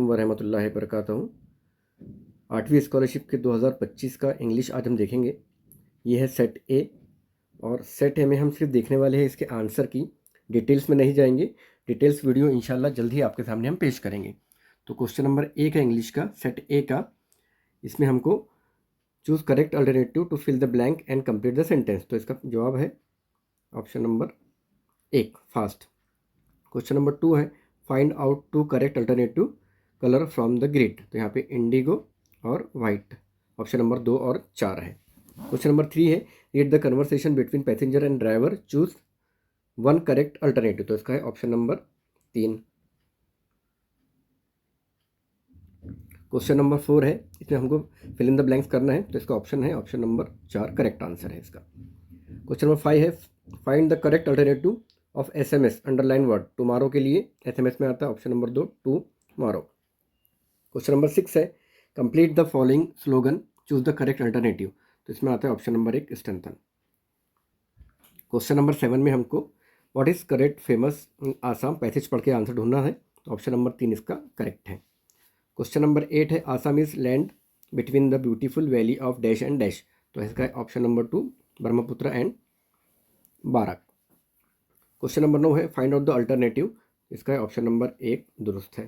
वरहमतुल्लाहि वबरकातुहू। 8वीं स्कॉलरशिप के 2025 का इंग्लिश आज हम देखेंगे। ये है सेट ए और सेट ए में हम सिर्फ देखने वाले हैं इसके आंसर की, डिटेल्स में नहीं जाएंगे। डिटेल्स वीडियो इंशाल्लाह जल्द ही आपके सामने हम पेश करेंगे। तो क्वेश्चन नंबर 1 है इंग्लिश का, सेट ए का। इसमें हमको choose correct alternative to fill the blank and complete the sentence. तो इसका जवाब है option number 1 fast. Question number 2 है find out to correct alternative colour from the grid. तो यहाँ पे इंडिगो और वाइट ऑप्शन नंबर 2 और 4 है। क्वेश्चन नंबर 3 है read the conversation between passenger and driver, choose one correct alternative. तो इसका है ऑप्शन नंबर 3। क्वेश्चन नंबर 4 है, इसमें हमको फिल इन द ब्लैंक्स करना है। तो इसका ऑप्शन है ऑप्शन नंबर 4 करेक्ट आंसर है इसका। क्वेश्चन नंबर 5 है find the correct alternative of SMS underline word. Tomorrow के लिए SMS में आता है option number 2 tomorrow. Question number 6 है complete the following slogan, choose the correct alternative. तो इसमें आता है option number 1 strengthen. Question number 7 में हमको what is correct famous Assam, passage पढ़ के आंसर ढूंढना है। तो ऑप्शन नंबर 3 इसका करेक्ट है। क्वेश्चन नंबर 8 है Assam is land between the beautiful valley of dash and dash. तो इसका है option number 2 Brahmaputra and Barak. Question number 9 है फाइंड आउट द अल्टरनेटिव। इसका है ऑप्शन नंबर 1 दुरुस्त है।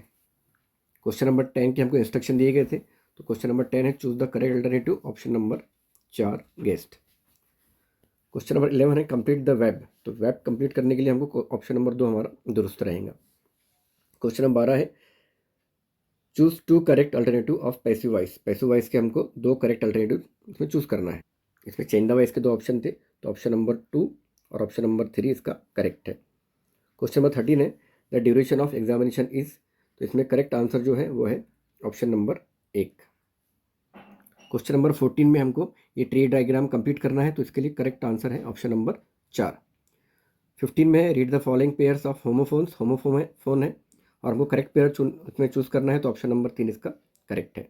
क्वेश्चन नंबर 10 के हमको इंस्ट्रक्शन दिए गए थे। तो क्वेश्चन नंबर 10 है choose the correct alternative, option number 4 guest. Question number 11 है कंप्लीट द वेब। तो वेब कंप्लीट करने के लिए हमको ऑप्शन नंबर 2 हमारा दुरुस्त रहेगा। क्वेश्चन नंबर 12 है choose 2 correct alternative of passive voice. Passive voice के हमको 2 करेक्ट अल्टरनेटिव इसमें चूज करना है। इसमें चेंज द वॉइस के 2 ऑप्शन थे, तो ऑप्शन नंबर 2 और ऑप्शन नंबर 3 इसका करेक्ट है। क्वेश्चन नंबर 13 है the duration of examination is. तो इसमें करेक्ट आंसर जो है वो है ऑप्शन नंबर 1। क्वेश्चन नंबर 14 में हमको ये ट्री डायग्राम कंप्लीट करना है। तो इसके लिए करेक्ट आंसर है ऑप्शन नंबर 4। 15 में है read the following pairs of homophones. Homophone है और हमको करेक्ट पेयर उसमें चूज करना है। तो ऑप्शन नंबर 3 इसका करेक्ट है।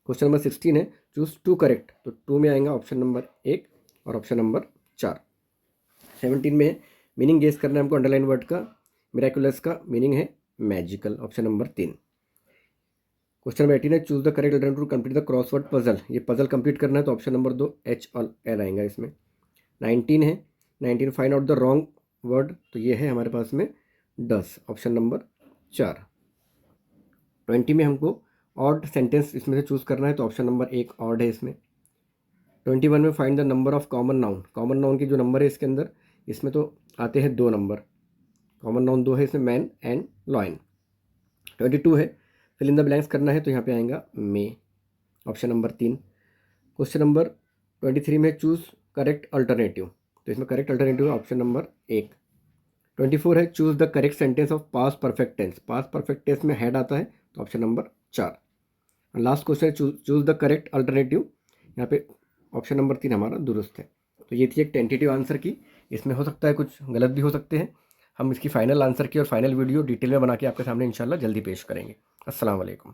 क्वेश्चन नंबर 16 है चूज 2 करेक्ट। तो 2 में आएगा ऑप्शन नंबर 1 और ऑप्शन नंबर 4। 17 में मीनिंग गेस करना है हमको अंडरलाइन वर्ड का। मिराकुलस का मीनिंग है magical, option number 3। Question number 18 है choose the correct alternative to complete the crossword puzzle. ये पजल कंप्लीट करना है। तो ऑप्शन नंबर 2 H और L आएगा इसमें। 19 है 19 find out the wrong word. तो ये है हमारे पास में डस, ऑप्शन नंबर 4। 20 में हमको ऑड सेंटेंस इसमें से चूज करना है। तो ऑप्शन नंबर 1 ऑड है इसमें। 21 में find the number of common noun. Common noun की जो नंबर है इसके अंदर, इसमें तो आते हैं 2 नंबर। कॉमन नाउन 2 है इसमें, मैन एंड लॉयन। 22 है फिल इन द ब्लैंक्स करना है। तो यहाँ पे आएगा May, option number 3। Question number 23 में चूज करेक्ट अल्टरनेटिव। तो इसमें करेक्ट अल्टरनेटिव है ऑप्शन नंबर 1। 24 है choose the correct sentence of past perfect tense. Past perfect tense में हेड आता है। तो ऑप्शन नंबर 4। लास्ट क्वेश्चन है चूज द करेक्ट अल्टरनेटिव। यहाँ पे ऑप्शन नंबर 3 हमारा दुरुस्त है। तो ये थी एक टेंटेटिव आंसर की। इसमें हो सकता है कुछ गलत भी हो सकते हैं। हम इसकी फाइनल आंसर की और फाइनल वीडियो डिटेल में बना के आपके सामने इंशाल्लाह जल्दी पेश करेंगे। अस्सलाम वालेकुम।